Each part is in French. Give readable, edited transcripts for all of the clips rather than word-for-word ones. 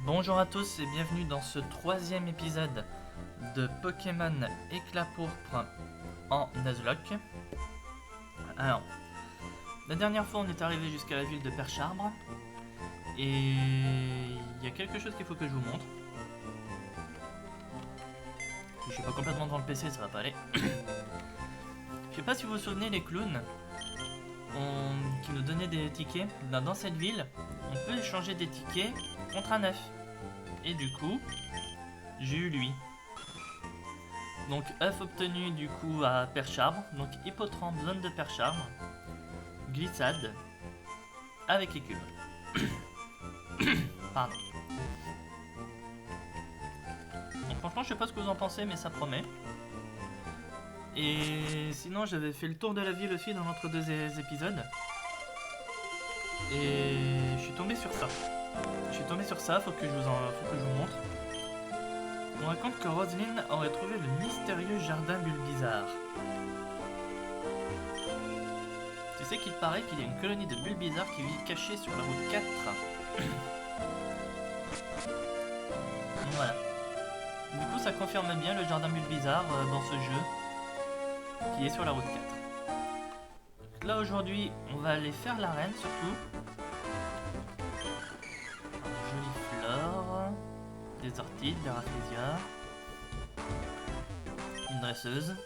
Bonjour à tous et bienvenue dans ce troisième épisode de Pokémon Éclat Pourpre en Nuzlocke. Alors, la dernière fois on est arrivé jusqu'à la ville de Percharbre et il y a quelque chose qu'il faut que je vous montre. Je suis pas complètement devant le PC, ça va pas aller. Je sais pas si vous vous souvenez, les clowns qui nous donnaient des tickets. Dans cette ville, on peut échanger des tickets contre un œuf. Et du coup, j'ai eu lui. Donc œuf obtenu du coup à Percharbre. Donc hippotrampe, zone de Percharbre. Glissade. Avec les cubes. Pardon. Donc franchement je sais pas ce que vous en pensez mais ça promet. Et sinon j'avais fait le tour de la ville aussi dans l'entre-deux épisodes. Et je suis tombé sur ça. Faut que je vous montre. On raconte que Roseline aurait trouvé le mystérieux jardin Bulbizarre. Tu sais qu'il paraît qu'il y a une colonie de Bulbizarre qui vit cachée sur la route 4. Donc voilà. Du coup ça confirme bien le jardin Bulbizarre dans ce jeu qui est sur la route 4. Donc là aujourd'hui on va aller faire l'arène surtout. Jolie flore, des orties, des rafflesia, une dresseuse.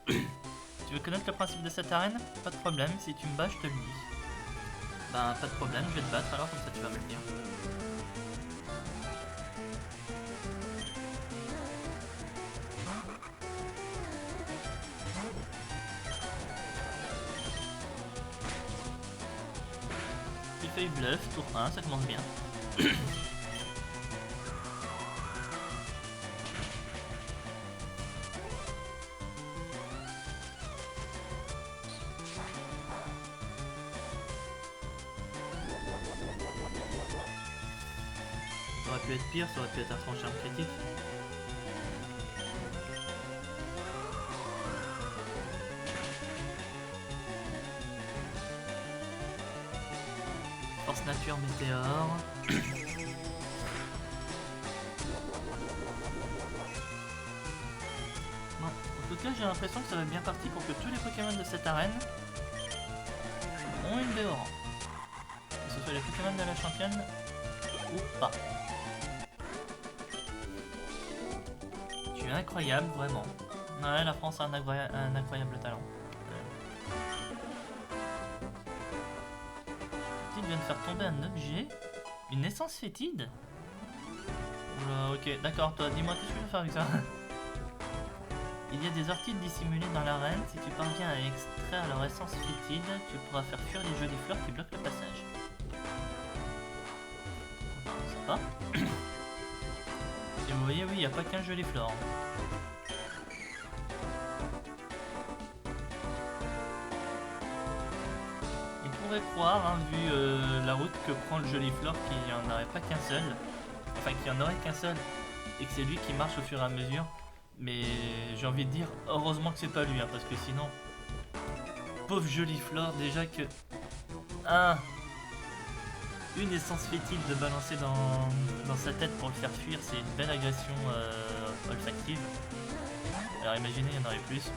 Tu veux connaître le principe de cette arène? Pas de problème, si tu me bats je te le dis. Ben pas de problème, je vais te battre alors comme ça tu vas me le dire. Feuille bluff, tour 1, ça commence bien. Ça aurait pu être pire, ça aurait pu être un tranchant critique. Force nature météore. Bon, en tout cas j'ai l'impression que ça va bien parti pour que tous les Pokémon de cette arène ont une Béoran. Que ce soit les Pokémon de la championne ou pas. Tu es incroyable, vraiment. Ouais, la France a un incroyable talent. Vient de faire tomber un objet. Une essence fétide. Oula, ok, d'accord, toi, dis-moi qu'est-ce que tu veux faire avec ça. Il y a des orties dissimulées dans l'arène. Si tu parviens à extraire leur essence fétide, tu pourras faire fuir les jolies fleurs qui bloquent le passage. Sympa. Et vous voyez, oui, il n'y a pas qu'un joli fleur. Croire, hein, vu la route que prend le joli fleur, qu'il n'y en aurait pas qu'un seul, enfin qu'il n'y en aurait qu'un seul, et que c'est lui qui marche au fur et à mesure. Mais j'ai envie de dire, heureusement que c'est pas lui, hein, parce que sinon, pauvre joli fleur, déjà que une essence fétide de balancer dans sa tête pour le faire fuir, c'est une belle agression olfactive. Alors imaginez, il y en aurait plus.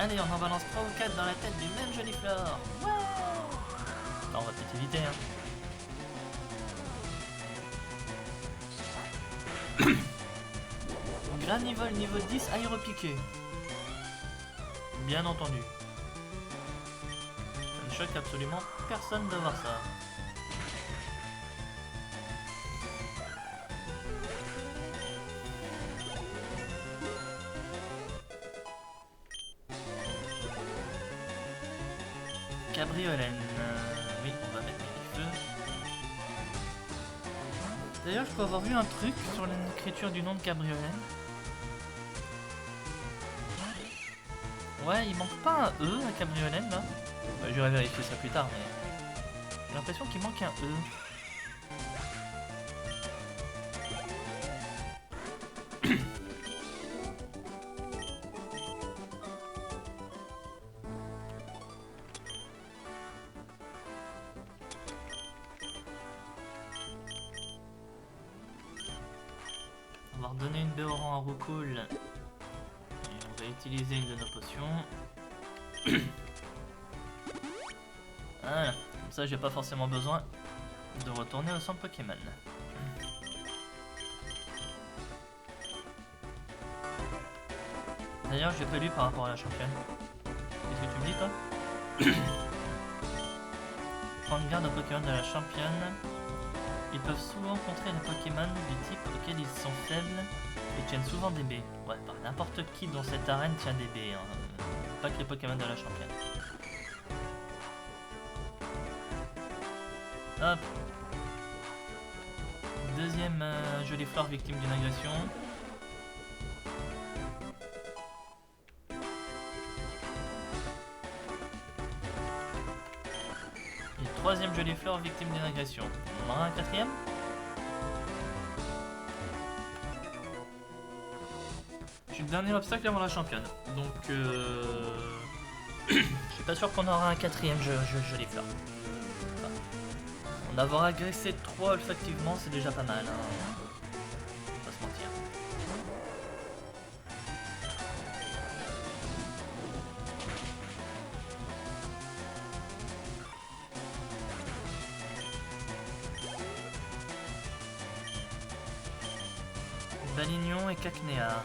Allez, on en balance 3 ou 4 dans la tête du même joli flore. Ouais. On va peut-être éviter, hein. Granivol niveau 10 aéropiqué. Bien entendu. Ça ne choque absolument personne de voir ça. Cabriolène. Oui, on va mettre les feux. D'ailleurs, je peux avoir vu un truc sur l'écriture du nom de Cabriolène. Ouais, il manque pas un E à Cabriolène là. Ouais, j'aurais vérifié ça plus tard, mais j'ai l'impression qu'il manque un E. va redonner une Béoran à Roucoule. Et on va utiliser une de nos potions. Voilà, comme ça j'ai pas forcément besoin de retourner au centre Pokémon. D'ailleurs, j'ai pas lu par rapport à la championne. Qu'est-ce que tu me dis, toi? Prendre garde aux Pokémon de la championne. Ils peuvent souvent contrer les Pokémon du type auquel ils sont faibles et tiennent souvent des baies. Ouais, bah, n'importe qui dans cette arène tient des baies, hein. Pas que les Pokémon de la championne. Hop. Deuxième jolie fleur victime d'une agression. Et troisième jolie fleur victime d'une agression. On en aura un quatrième? Je suis le dernier obstacle avant la championne. Donc je suis pas sûr qu'on aura un quatrième jolie fleur. En avoir agressé 3 olfactivement, c'est déjà pas mal, hein. On va pas se mentir. Balignon et Cacnea.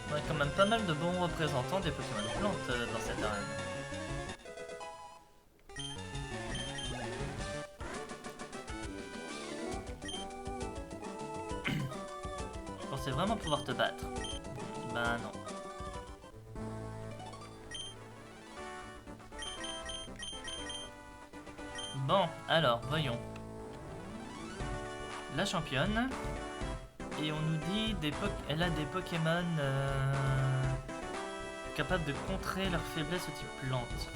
On a quand même pas mal de bons représentants des Pokémon plantes dans cette arène. Je pensais vraiment pouvoir te battre. Bah non. Bon, alors, voyons. La championne. Et on nous dit elle a des Pokémon capables de contrer leur faiblesse au type plante.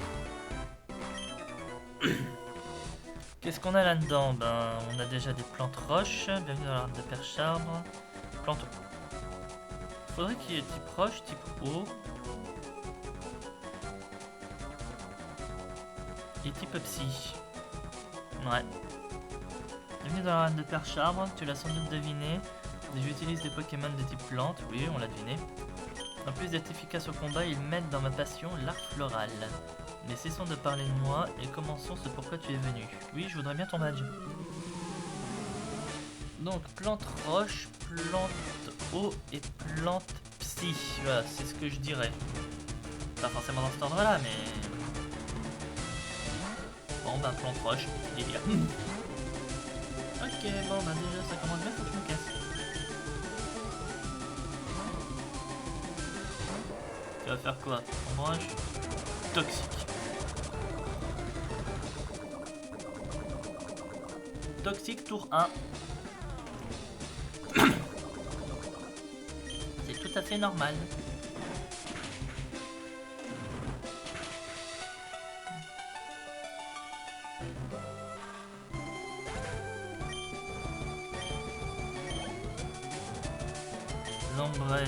Qu'est-ce qu'on a là-dedans? Ben, on a déjà des plantes roches. Bienvenue dans l'arbre de perche-arbre. Plante. Faudrait qu'il y ait type roche, type eau. Et type psy. Ouais. Bienvenue dans l'arbre de perche-arbre. Tu l'as sans doute deviné. J'utilise des Pokémon de type plante, oui, on l'a deviné. En plus d'être efficace au combat, ils m'aident dans ma passion, l'art floral. Mais cessons de parler de moi et commençons ce pourquoi tu es venu. Oui, je voudrais bien ton badge. Donc, plante roche, plante eau et plante psy. Voilà, c'est ce que je dirais. Pas forcément dans cet ordre-là, mais... Bon, bah, plante roche, délire. Ok, bon, bah déjà, ça commence bien, faut que je me casse. Tu vas faire quoi? Ombrage toxique. Toxique tour 1. C'est tout à fait normal. L'ombre.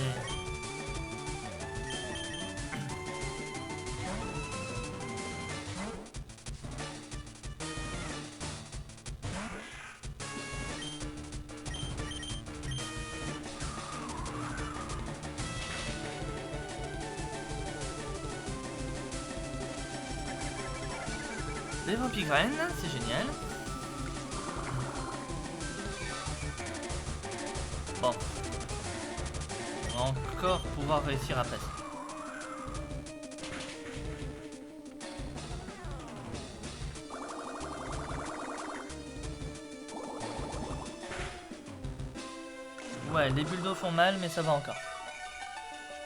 Des vampigraines, c'est génial. Bon. On va encore pouvoir réussir à passer. Ouais, les bulles d'eau font mal, mais ça va encore.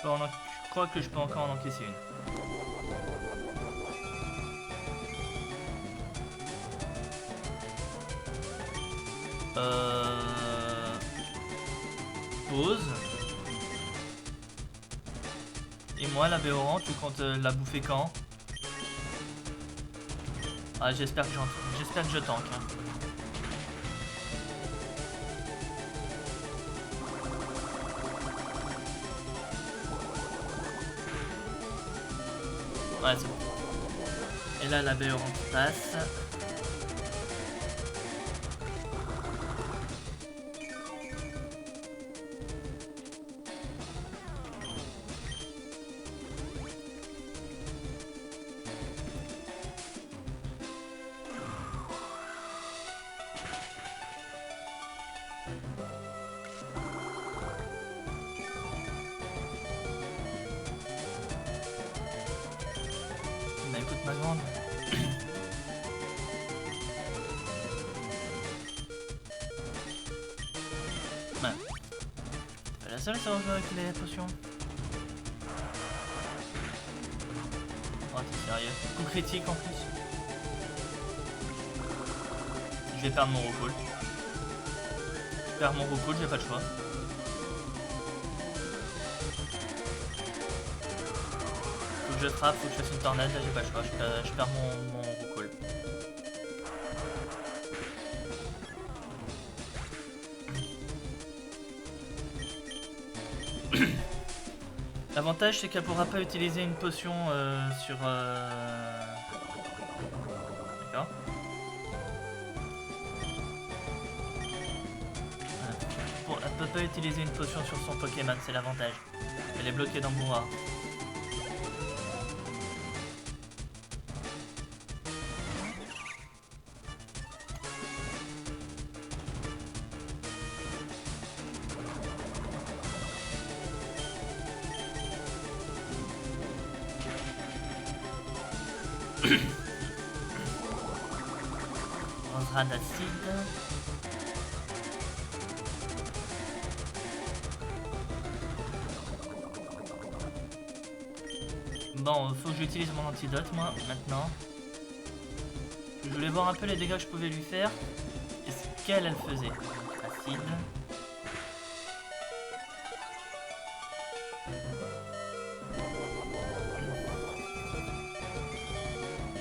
Je crois que je peux encore en encaisser une. Pause. Et moi, la Béoran, tu comptes la bouffer quand? Ah, j'espère que je tank. Hein. Ouais, c'est bon. Et là, la Béoran passe. Bah écoute ma grande. Ouais. C'est la seule à savoir jouer avec les potions. Oh t'es sérieux? Coup critique en plus. Je vais perdre mon recall. Je perds mon recall, j'ai pas le choix. Faut que je frappe, faut que je fasse une tornade, là j'ai pas le choix, je perds mon recall. L'avantage c'est qu'elle pourra pas utiliser une potion sur... D'accord. Elle peut pas utiliser une potion sur son Pokémon, c'est l'avantage. Elle est bloquée dans Bourra. Rosera d'acide. Bon, faut que j'utilise mon antidote moi maintenant. Je voulais voir un peu les dégâts que je pouvais lui faire et ce qu'elle faisait. Acide.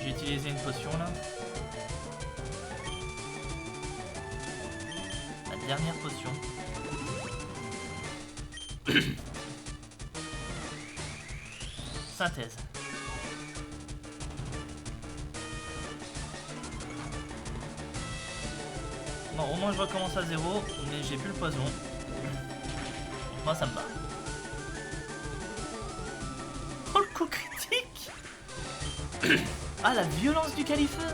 J'ai utilisé une potion là. La dernière potion. Synthèse. Bon, au moins je recommence à zéro, mais j'ai plus le poison. Moi ça me va. Oh le coup critique. Ah la violence du Califeu.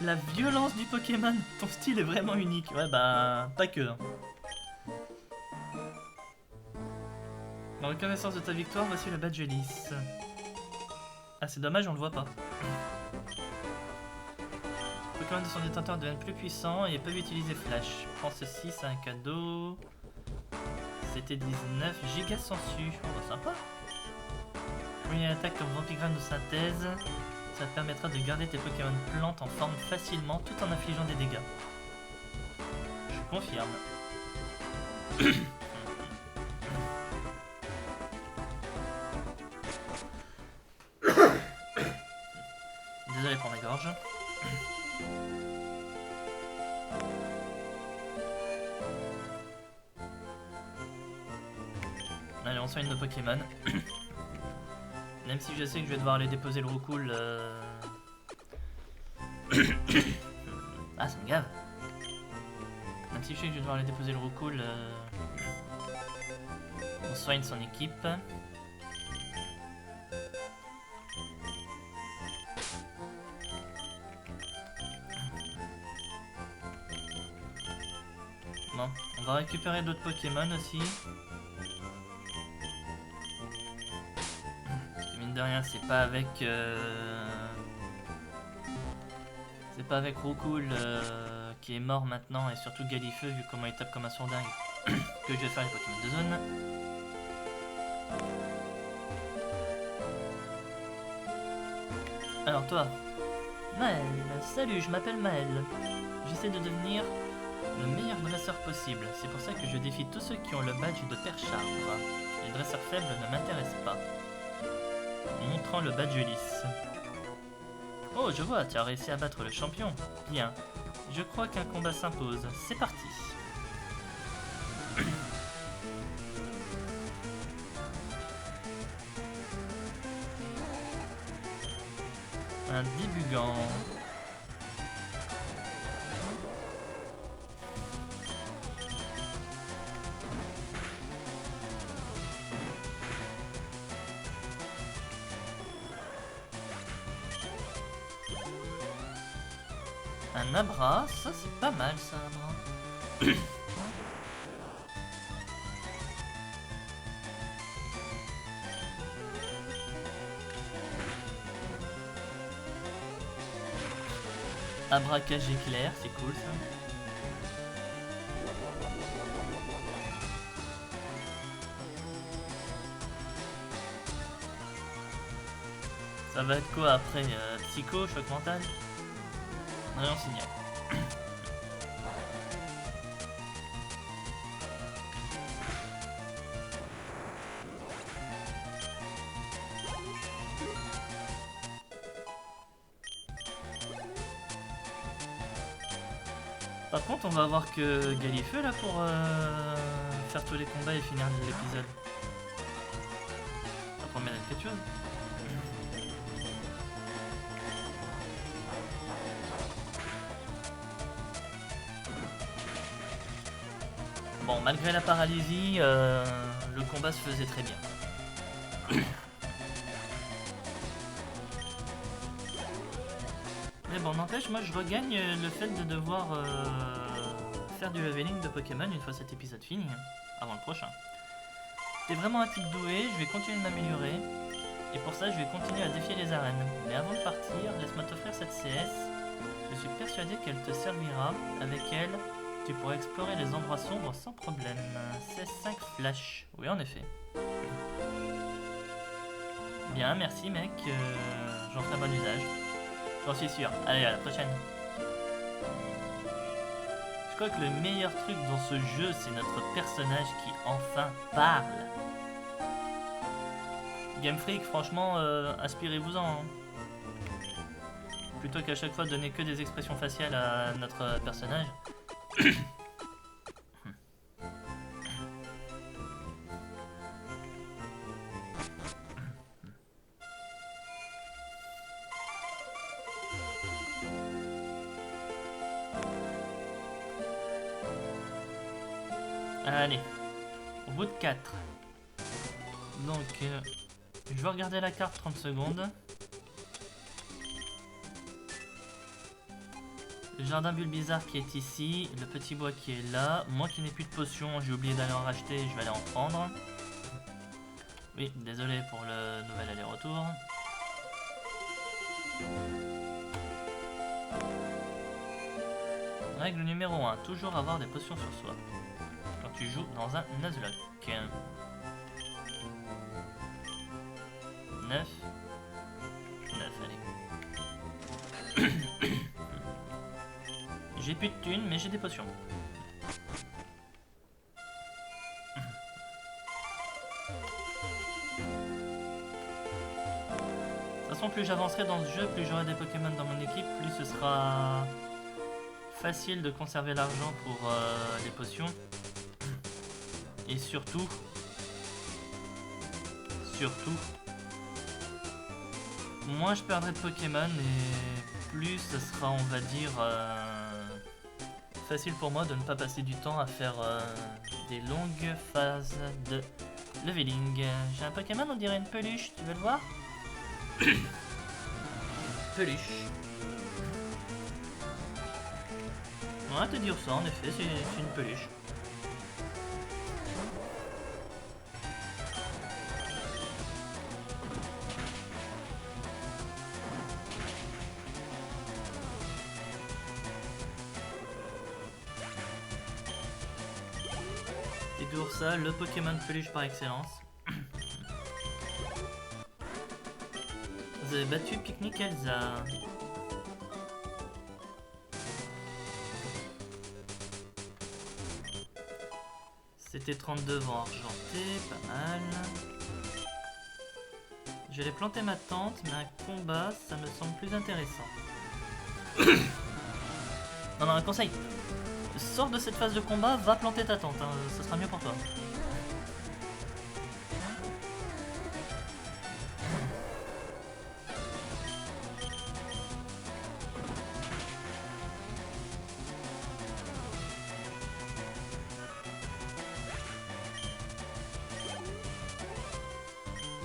La violence du Pokémon. Ton style est vraiment unique. Ouais bah pas que. En reconnaissance de ta victoire, voici le badge lisse. Ah c'est dommage, on le voit pas. Les Pokémon de son détenteur deviennent plus puissants et peuvent utiliser Flash. Prends ceci, c'est un cadeau. C'était 19 gigas sensu. Oh bah sympa. Une attaque comme Vampigraine ou Synthèse. Ça te permettra de garder tes Pokémon plantes en forme facilement tout en infligeant des dégâts. Je confirme. Désolé pour ma gorge. Allez, on soigne nos Pokémon. Même si je sais que je vais devoir aller déposer le roucoule. Ah, ça me gave. Même si je sais que je vais devoir aller déposer le roucoule. On soigne son équipe. Bon, on va récupérer d'autres Pokémon aussi. De rien, c'est pas avec Roucoule qui est mort maintenant et surtout Galifeu vu comment il tape comme un sourdingue que je vais faire les Pokémon de zone. Alors toi, Maël, salut, je m'appelle Maël. J'essaie de devenir le meilleur dresseur possible. C'est pour ça que je défie tous ceux qui ont le badge de Perchardre. Les dresseurs faibles ne m'intéressent pas. Montrant le badge lisse. Oh, je vois, tu as réussi à battre le champion. Bien. Je crois qu'un combat s'impose. C'est parti. Un débugant. Un Abra, ça c'est pas mal ça, Abra. Abracage éclair, c'est cool ça. Ça va être quoi après Psycho, choc mental? Rien signal. Par contre, on va avoir que Galifeu là pour faire tous les combats et finir l'épisode. Ça promet d'être quelque chose. Bon, malgré la paralysie, le combat se faisait très bien. Mais bon, n'empêche, moi je regagne le fait de devoir faire du leveling de Pokémon une fois cet épisode fini, avant le prochain. T'es vraiment un type doué, je vais continuer de m'améliorer. Et pour ça, je vais continuer à défier les arènes. Mais avant de partir, laisse-moi t'offrir cette CS. Je suis persuadé qu'elle te servira. Avec elle, tu pourras explorer les endroits sombres sans problème. C'est 5 flash. Oui, en effet. Bien, merci mec. J'en ferai bon usage. J'en suis sûr. Allez, à la prochaine. Je crois que le meilleur truc dans ce jeu, c'est notre personnage qui enfin parle. Game Freak, franchement, inspirez-vous-en. Hein. Plutôt qu'à chaque fois donner que des expressions faciales à notre personnage. Allez, au bout de 4. Donc, je vais regarder la carte 30 secondes. Le jardin Bulbizarre qui est ici, le petit bois qui est là. Moi qui n'ai plus de potions, j'ai oublié d'aller en racheter, je vais aller en prendre. Oui, désolé pour le nouvel aller-retour. Règle numéro 1, toujours avoir des potions sur soi. Quand tu joues dans un Nuzlocke. 9. 9, allez. J'ai plus de thunes, mais j'ai des potions. De toute façon, plus j'avancerai dans ce jeu, plus j'aurai des Pokémon dans mon équipe, plus ce sera facile de conserver l'argent pour les potions. Et surtout, moins je perdrai de Pokémon et plus ce sera, on va dire, facile pour moi de ne pas passer du temps à faire des longues phases de leveling. J'ai un Pokémon, on dirait une peluche, tu veux le voir? Peluche. On va te dire ça, en effet, c'est une peluche. C'est toujours ça, le Pokémon peluche par excellence. Vous avez battu Picnic Elsa. C'était 32 vents argentés, pas mal. J'allais planter ma tente, mais un combat, ça me semble plus intéressant. Non, un conseil. sors de cette phase de combat, va planter ta tente, hein, ça sera mieux pour toi.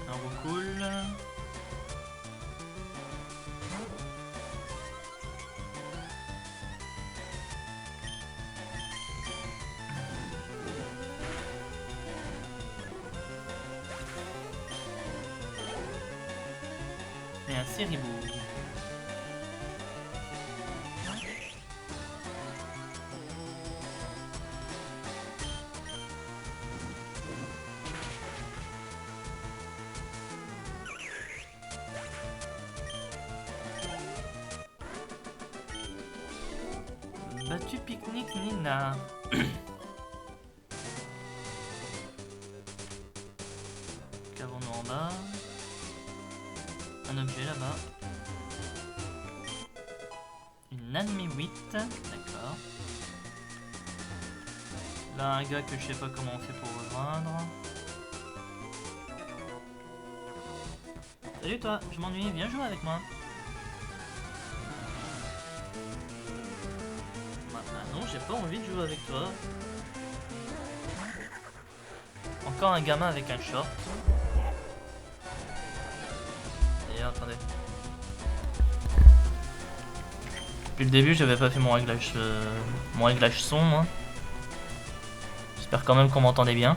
Un recool. Et un Ceribou. Battu pique-nique Nina. Qu'avons-nous en bas? Un objet là-bas. Une Anmi 8. D'accord. Là un gars que je sais pas comment on fait pour rejoindre. Salut toi, je m'ennuie, viens jouer avec moi. Bah non, j'ai pas envie de jouer avec toi. Encore un gamin avec un short. Et attendez. Depuis le début, j'avais pas fait mon réglage son, moi. J'espère quand même qu'on m'entendait bien.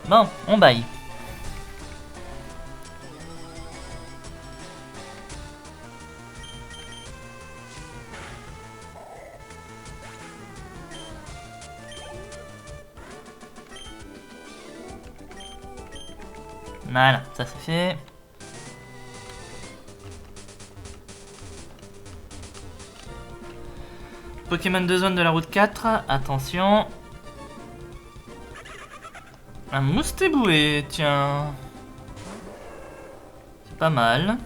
Bon, on baille. Voilà, ça c'est fait. Pokémon de zone de la route 4, attention. Un Moustéboué, tiens. C'est pas mal.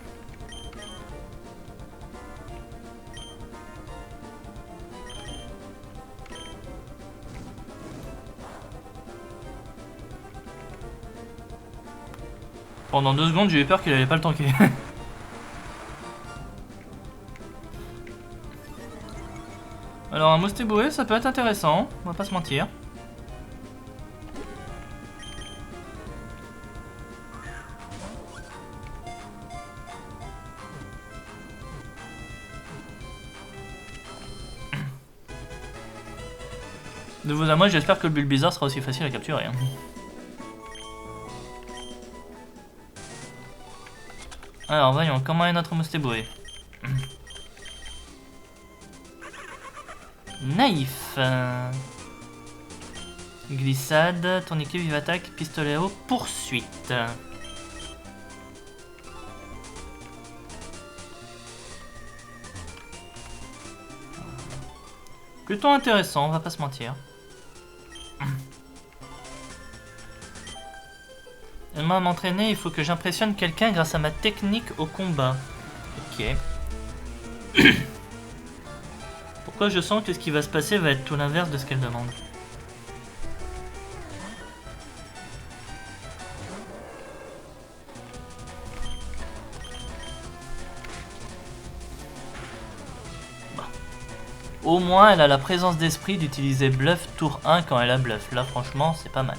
Pendant 2 secondes, j'ai eu peur qu'il allait pas le tanker. Alors un Moustéboué, ça peut être intéressant, on va pas se mentir. De vous à moi, j'espère que le Bulbizarre sera aussi facile à capturer. Hein. Alors voyons, comment est notre Moustéboué? Naïf. Glissade, tourniquet, vive attaque, pistolet haut, poursuite. Plutôt intéressant, on va pas se mentir. Moi, à m'entraîner, il faut que j'impressionne quelqu'un grâce à ma technique au combat. Ok. Pourquoi je sens que ce qui va se passer va être tout l'inverse de ce qu'elle demande. Bah. Au moins, elle a la présence d'esprit d'utiliser bluff tour 1 quand elle a bluff. Là, franchement, c'est pas mal.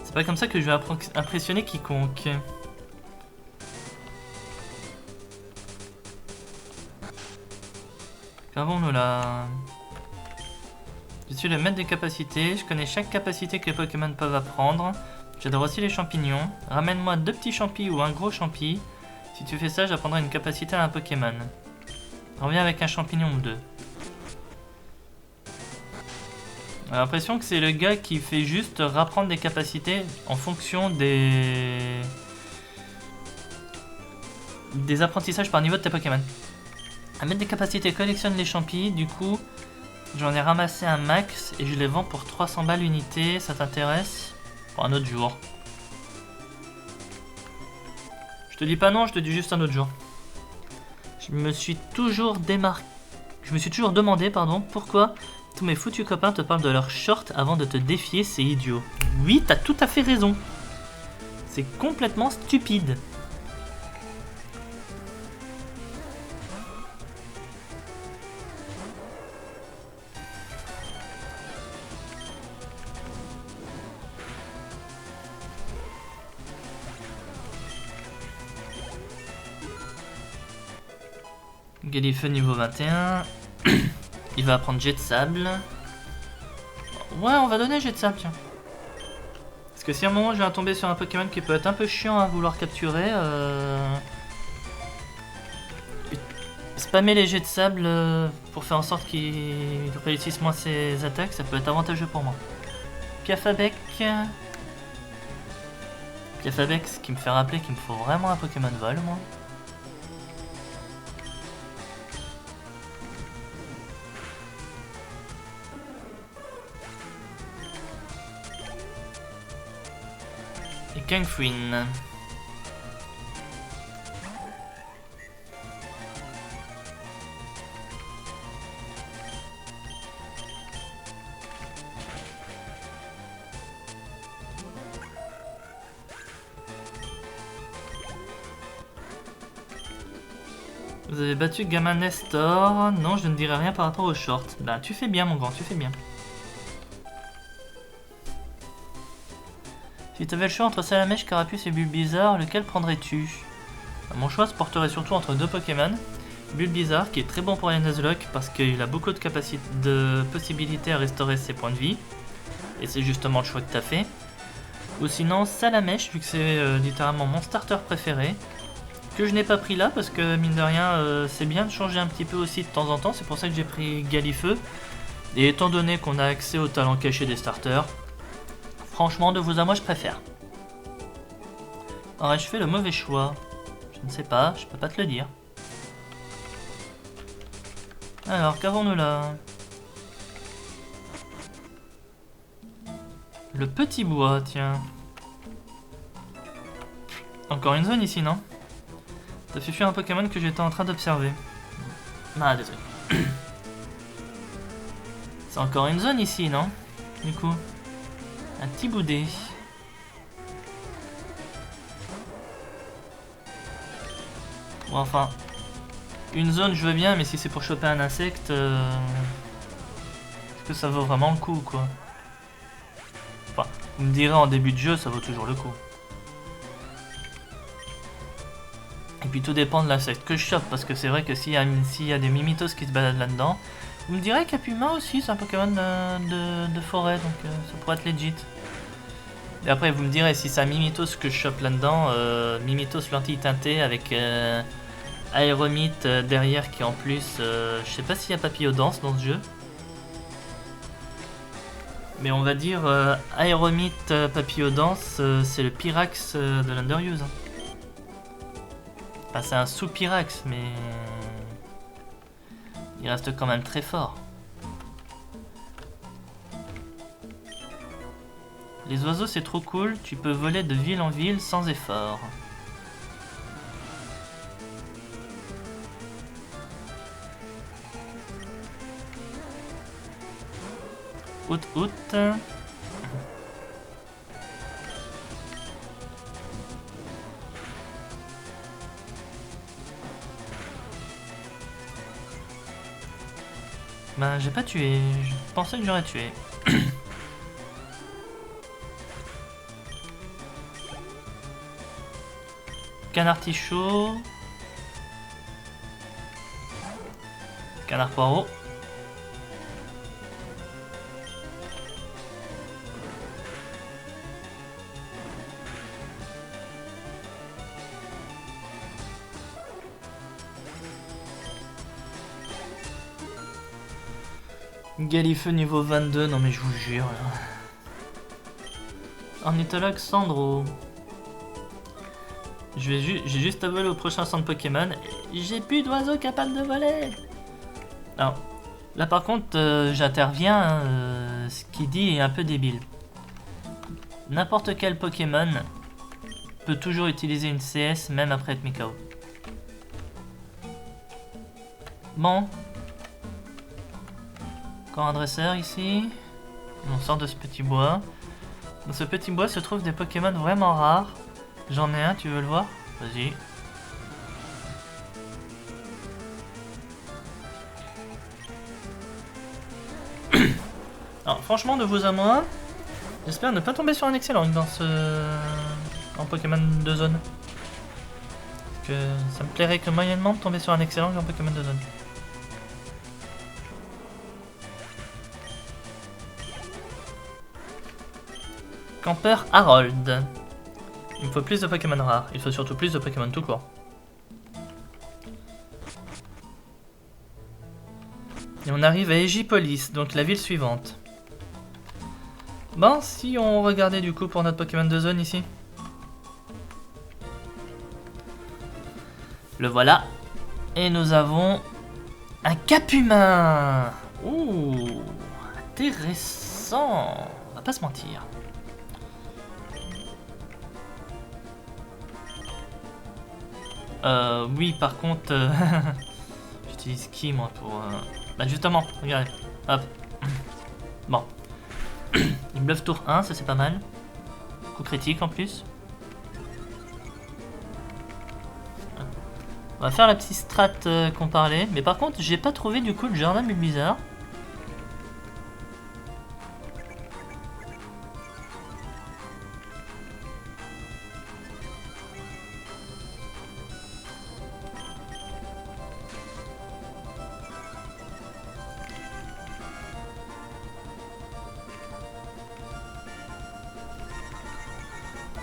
C'est pas comme ça que je vais impressionner quiconque. Qu'avons-nous là? Je suis le maître des capacités, je connais chaque capacité que les Pokémon peuvent apprendre. J'adore aussi les champignons. Ramène-moi 2 petits champis ou un gros champi. Si tu fais ça, j'apprendrai une capacité à un Pokémon. Reviens avec un champignon ou deux. J'ai l'impression que c'est le gars qui fait juste rapprendre des capacités en fonction des apprentissages par niveau de tes Pokémon. À mettre des capacités, collectionne les champis, du coup j'en ai ramassé un max et je les vends pour 300 balles l'unité, ça t'intéresse? Pour un autre jour. Je te dis pas non, je te dis juste un autre jour. Je me suis toujours demandé, pourquoi tous mes foutus copains te parlent de leurs shorts avant de te défier, c'est idiot. Oui, t'as tout à fait raison. C'est complètement stupide. Galifeu niveau 21. Il va apprendre jet de sable. Ouais, on va donner jet de sable, tiens. Parce que si à un moment je viens tomber sur un Pokémon qui peut être un peu chiant à vouloir capturer, spammer les jets de sable pour faire en sorte qu'il réussisse moins ses attaques, ça peut être avantageux pour moi. Piafabec. Piafabec, ce qui me fait rappeler qu'il me faut vraiment un Pokémon vol, moi. Et Kangfuin. Vous avez battu Gamin Nestor. Non, je ne dirai rien par rapport au short. Bah, tu fais bien, mon grand, tu fais bien. Si tu avais le choix entre Salamèche, Carapuce et Bulbizarre, lequel prendrais-tu? Mon choix se porterait surtout entre deux Pokémon. Bulbizarre, qui est très bon pour les Nuzlocke parce qu'il a beaucoup de possibilités à restaurer ses points de vie. Et c'est justement le choix que tu as fait. Ou sinon Salamèche, vu que c'est littéralement mon starter préféré. Que je n'ai pas pris là parce que mine de rien c'est bien de changer un petit peu aussi de temps en temps, c'est pour ça que j'ai pris Galifeu. Et étant donné qu'on a accès au talent caché des starters, franchement de vous à moi je préfère. Aurais-je fait le mauvais choix? Je ne sais pas, je peux pas te le dire. Alors qu'avons-nous là? Le petit bois, tiens. Encore une zone ici, non? Ça fait fuir un Pokémon que j'étais en train d'observer. Ah, désolé. C'est encore une zone ici, non? Du coup. Un petit boudet. Bon, enfin. Une zone, je veux bien, mais si c'est pour choper un insecte... Est-ce que ça vaut vraiment le coup, quoi? Enfin, vous me direz en début de jeu, ça vaut toujours le coup. Et puis tout dépend de l'insecte que je chope, parce que c'est vrai que s'il y a des Mimitos qui se baladent là-dedans, vous me direz qu'Apuma aussi c'est un Pokémon de forêt, donc ça pourrait être legit. Et après vous me direz si c'est un Mimitos que je chope là-dedans, Mimitos lentille teintée avec Aéromite derrière qui en plus, je sais pas s'il y a Papillodance dans ce jeu. Mais on va dire Aéromite Papillodance, c'est le Pyrax de l'Underuse. Enfin, c'est un sous-Pyrax, mais il reste quand même très fort. Les oiseaux, c'est trop cool, tu peux voler de ville en ville sans effort. Out. Ben, j'ai pas tué. Je pensais que j'aurais tué. Canard Tichot. Canard Poireau. Galifeu niveau 22, non mais je vous jure. Là. Ornithologue Sandro. J'ai juste à voler au prochain centre Pokémon. J'ai plus d'oiseaux capables de voler. Alors, là par contre, j'interviens. Ce qu'il dit est un peu débile. N'importe quel Pokémon peut toujours utiliser une CS même après être mis KO. Bon. Encore un dresseur ici. On sort de ce petit bois. Dans ce petit bois se trouvent des Pokémon vraiment rares. J'en ai un, tu veux le voir? Vas-y. Alors franchement, de vous à moi, j'espère ne pas tomber sur un excellent dans ce... en Pokémon de zone. Parce que ça me plairait que moyennement de tomber sur un excellent en Pokémon de zone. Campeur Harold. Il me faut plus de Pokémon rares. Il faut surtout plus de Pokémon tout court. Et on arrive à Egipolis, donc la ville suivante. Bon, si on regardait du coup pour notre Pokémon de zone ici. Le voilà. Et nous avons un Capumin. Ouh, intéressant. On va pas se mentir. Oui, par contre, j'utilise qui moi pour... Bah justement, regardez, hop. Bon. Il bluffe tour 1, ça c'est pas mal. Coup critique en plus. On va faire la petite strat qu'on parlait. Mais par contre, j'ai pas trouvé du coup le jardin bizarre.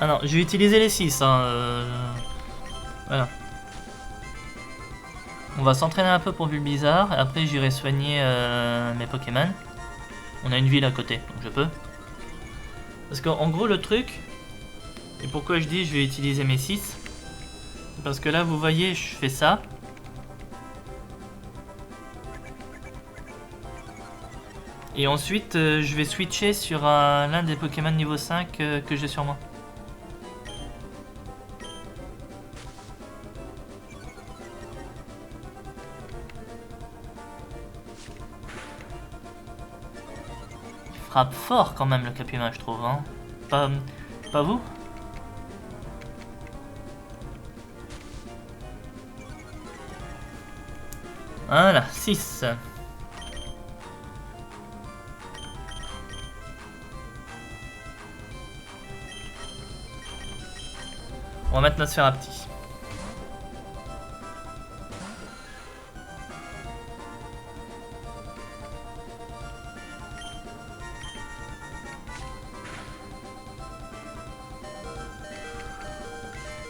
Ah non, je vais utiliser les 6. Hein, voilà. On va s'entraîner un peu pour Bulbizarre. Et après, j'irai soigner mes Pokémon. On a une ville à côté, donc je peux. Parce qu'en gros, le truc... Et pourquoi je dis je vais utiliser mes 6? Parce que là, vous voyez, je fais ça. Et ensuite, je vais switcher sur l'un des Pokémon niveau 5 que j'ai sur moi. Frappe fort quand même le Capumin, je trouve. Hein. Pas vous? Voilà, 6. On va mettre notre sphère à petit.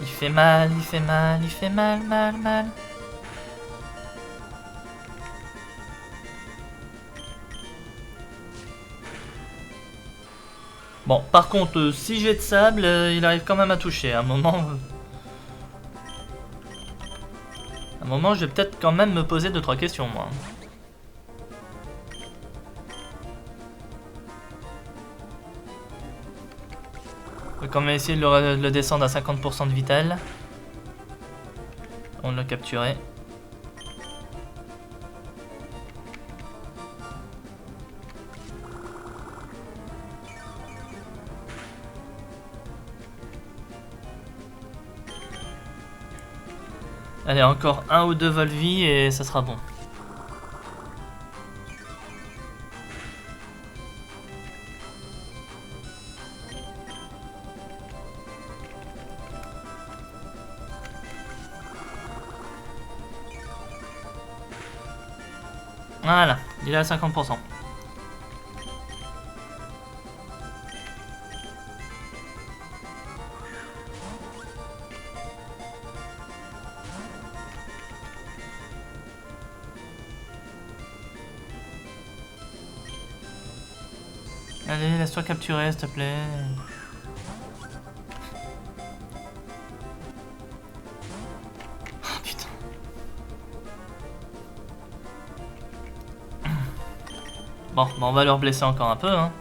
Il fait mal, il fait mal, il fait mal, mal. Bon, par contre, si j'ai de sable, il arrive quand même à toucher. À un moment, je vais peut-être quand même me poser 2-3 questions, moi. On va quand même essayer de le descendre à 50% de vital. On l'a capturé. Allez, encore 1 ou 2 Volvi et ça sera bon. Voilà, il est à 50%. Allez, laisse-toi capturer, s'il te plaît. Oh, putain. Bon, bah on va leur blesser encore un peu, hein.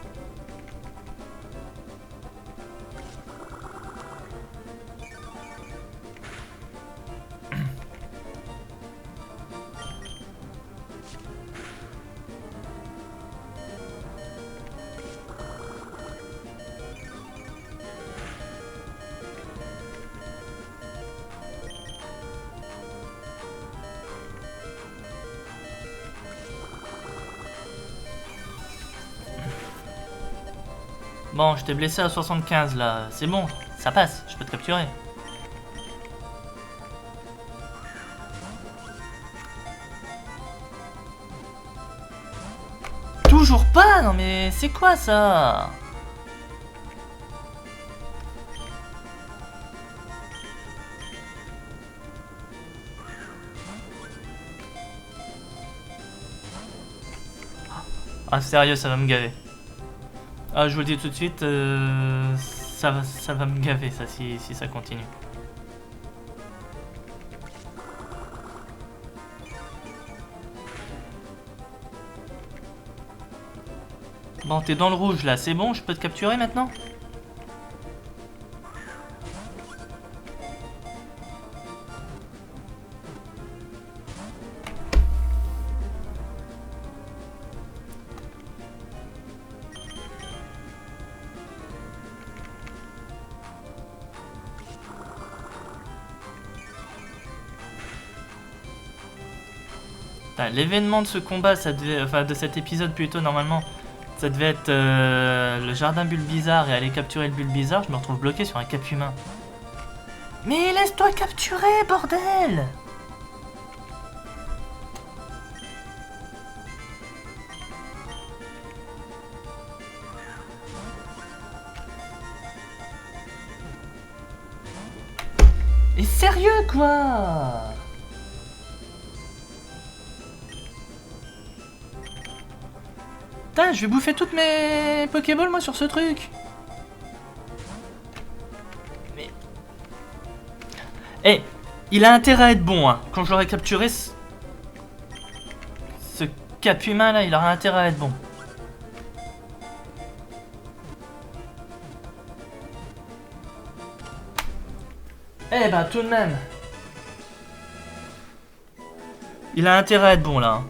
Bon, je t'ai blessé à 75 là, c'est bon, ça passe, je peux te capturer. Toujours pas? Non mais c'est quoi ça? Ah sérieux, ça va me gaver. Ah, je vous le dis tout de suite, ça va me gaver ça si ça continue. Bon, t'es dans le rouge là, c'est bon, je peux te capturer maintenant? L'événement de ce combat, ça devait, enfin de cet épisode plutôt normalement, ça devait être le jardin bulle bizarre et aller capturer le bulle bizarre. Je me retrouve bloqué sur un cap humain. Mais laisse-toi capturer, bordel! Et sérieux quoi? Putain, je vais bouffer toutes mes Pokéballs moi sur ce truc. Mais... Eh, il a intérêt à être bon, hein. Quand je l'aurai capturé, ce cap humain là, il aura intérêt à être bon. Eh ben tout de même. Il a intérêt à être bon là.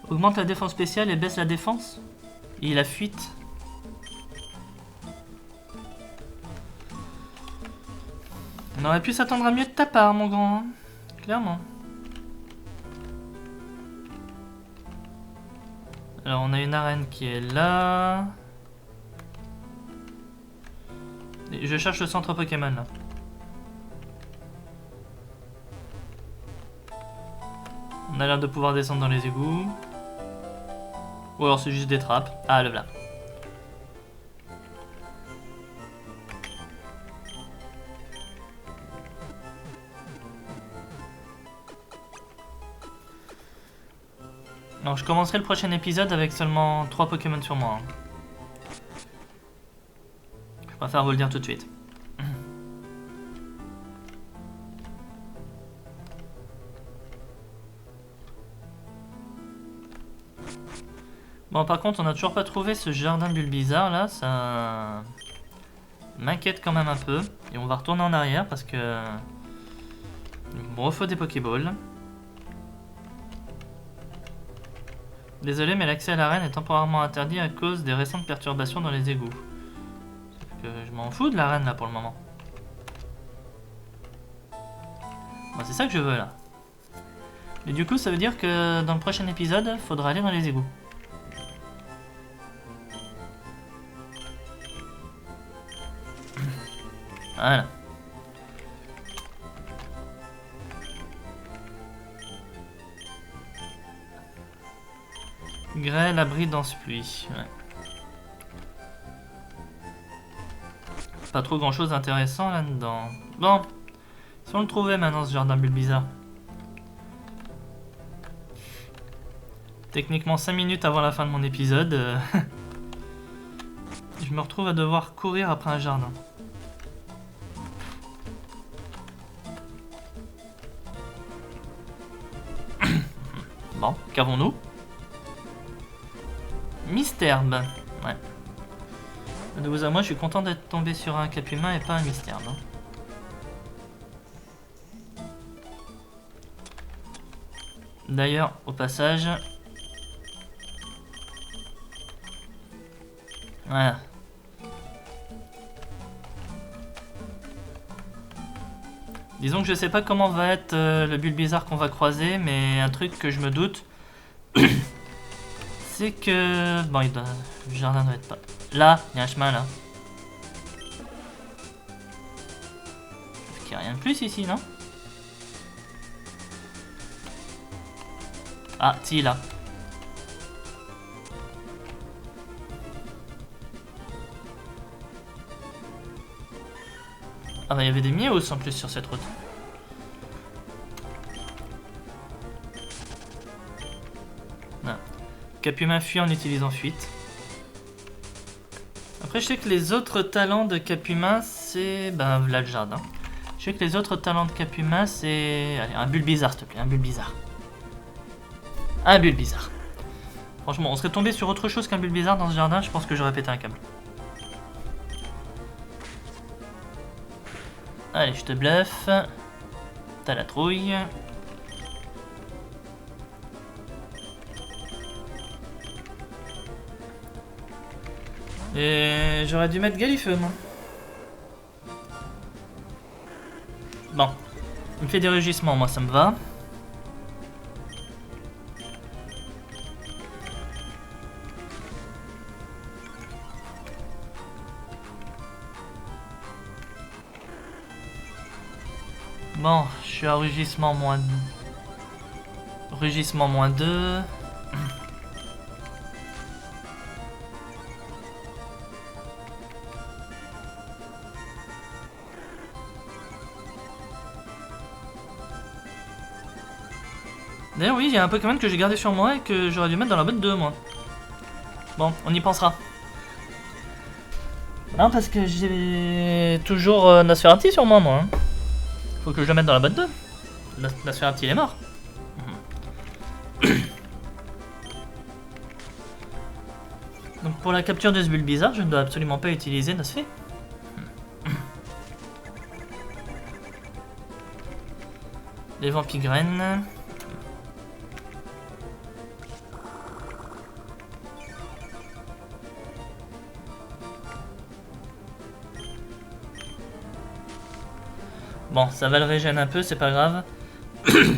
Augmente la défense spéciale et baisse la défense. Et la fuite. On aurait pu s'attendre à mieux de ta part, mon grand. Clairement. Alors, on a une arène qui est là. Et je cherche le centre Pokémon, là. On a l'air de pouvoir descendre dans les égouts. Ou alors c'est juste des trappes. Ah, le voilà. Alors je commencerai le prochain épisode avec seulement 3 Pokémon sur moi. Je préfère vous le dire tout de suite. Bon, par contre, on n'a toujours pas trouvé ce jardin de bulles bizarre là, ça m'inquiète quand même un peu. Et on va retourner en arrière parce que il me refaut des Pokéballs. Désolé, mais l'accès à l'arène est temporairement interdit à cause des récentes perturbations dans les égouts. Sauf que je m'en fous de l'arène là pour le moment. Bon, c'est ça que je veux là. Mais du coup, ça veut dire que dans le prochain épisode, il faudra aller dans les égouts. Voilà. Grêle, abri, dense pluie. Ouais. Pas trop grand chose d'intéressant là-dedans. Bon, si on le trouvait maintenant ce jardin Bulbizarre. Techniquement 5 minutes avant la fin de mon épisode, je me retrouve à devoir courir après un jardin. Bon, qu'avons-nous? Mystherbe. Ouais. De vous à moi, je suis content d'être tombé sur un cap humain et pas un mystherbe. Hein. D'ailleurs, au passage... Voilà. Disons que je sais pas comment va être le Bulbizarre qu'on va croiser, mais un truc que je me doute, c'est que... Bon, le jardin doit être pas... Là, il y a un chemin là. Il n'y a rien de plus ici, non? Ah, si, là. Ah bah il y avait des miaus en plus sur cette route. Ah. Cap humain fuit en utilisant fuite. Après je sais que les autres talents de cap humain c'est... Ben là le jardin. Je sais que les autres talents de cap humain c'est... Allez, un Bulbizarre s'il te plaît, un Bulbizarre. Un Bulbizarre. Franchement on serait tombé sur autre chose qu'un Bulbizarre dans ce jardin, je pense que j'aurais pété un câble. Allez, je te bluffe. T'as la trouille. Et j'aurais dû mettre Galifeu, moi. Bon. Il me fait des rugissements, moi ça me va. Bon, je suis à rugissement moins... Rugissement moins 2. D'ailleurs oui, il y a un Pokémon que j'ai gardé sur moi et que j'aurais dû mettre dans la botte 2 moi. Bon, on y pensera. Non parce que j'ai toujours Nosferatu sur moi moi. Hein. Faut que je le mette dans la botte 2. Nosferatu il est mort. Donc pour la capture de ce Bulbizarre, je ne dois absolument pas utiliser Nosferatu. Les Vampigraines. Bon, ça va le régénérer un peu, c'est pas grave. Et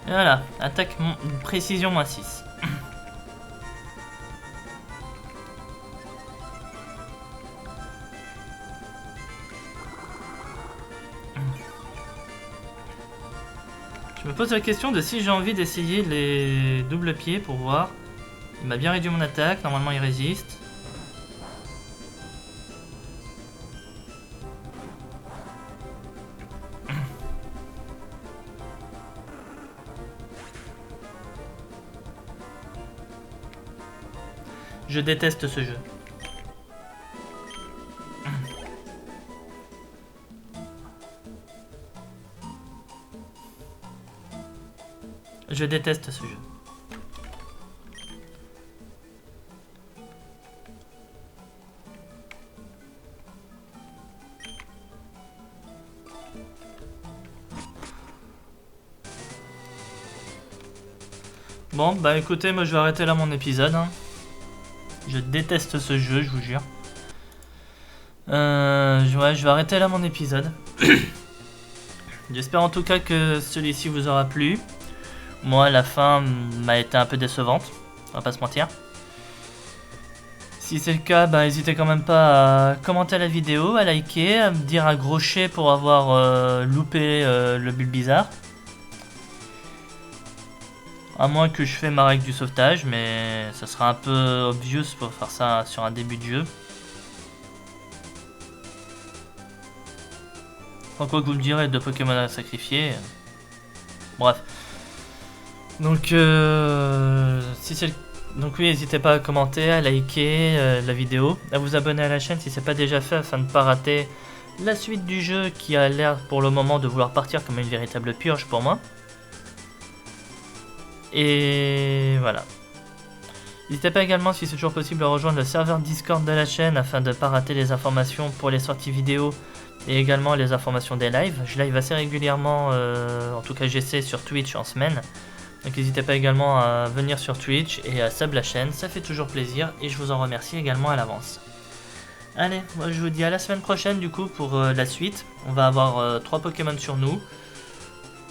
voilà, attaque précision moins 6. Je me pose la question de si j'ai envie d'essayer les doubles pieds pour voir. Il m'a bien réduit mon attaque, normalement il résiste. Je déteste ce jeu. Je déteste ce jeu. Bon, bah écoutez, moi je vais arrêter là mon épisode. Hein. Je déteste ce jeu, je vous jure. Ouais, je vais arrêter là mon épisode. J'espère en tout cas que celui-ci vous aura plu. Moi, la fin m'a été un peu décevante, on va pas se mentir. Si c'est le cas, bah, n'hésitez quand même pas à commenter la vidéo, à liker, à me dire un gros chai pour avoir loupé le bulle bizarre. À moins que je fais ma règle du sauvetage, mais ça sera un peu obvious pour faire ça sur un début de jeu. Enfin, quoi que vous me direz, de Pokémon à sacrifier. Bref. Donc, si c'est donc oui, n'hésitez pas à commenter, à liker la vidéo, à vous abonner à la chaîne si c'est pas déjà fait afin de ne pas rater la suite du jeu qui a l'air pour le moment de vouloir partir comme une véritable purge pour moi. Et voilà. N'hésitez pas également, si c'est toujours possible, à rejoindre le serveur Discord de la chaîne afin de ne pas rater les informations pour les sorties vidéo et également les informations des lives. Je live assez régulièrement, en tout cas j'essaie sur Twitch en semaine. Donc n'hésitez pas également à venir sur Twitch et à sub la chaîne, ça fait toujours plaisir et je vous en remercie également à l'avance. Allez, moi je vous dis à la semaine prochaine du coup pour la suite. On va avoir 3 Pokémon sur nous.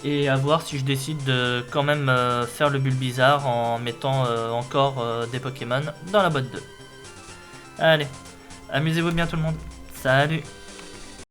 Et à voir si je décide de quand même faire le bulle bizarre en mettant encore des Pokémon dans la boîte 2. Allez, amusez-vous bien tout le monde. Salut!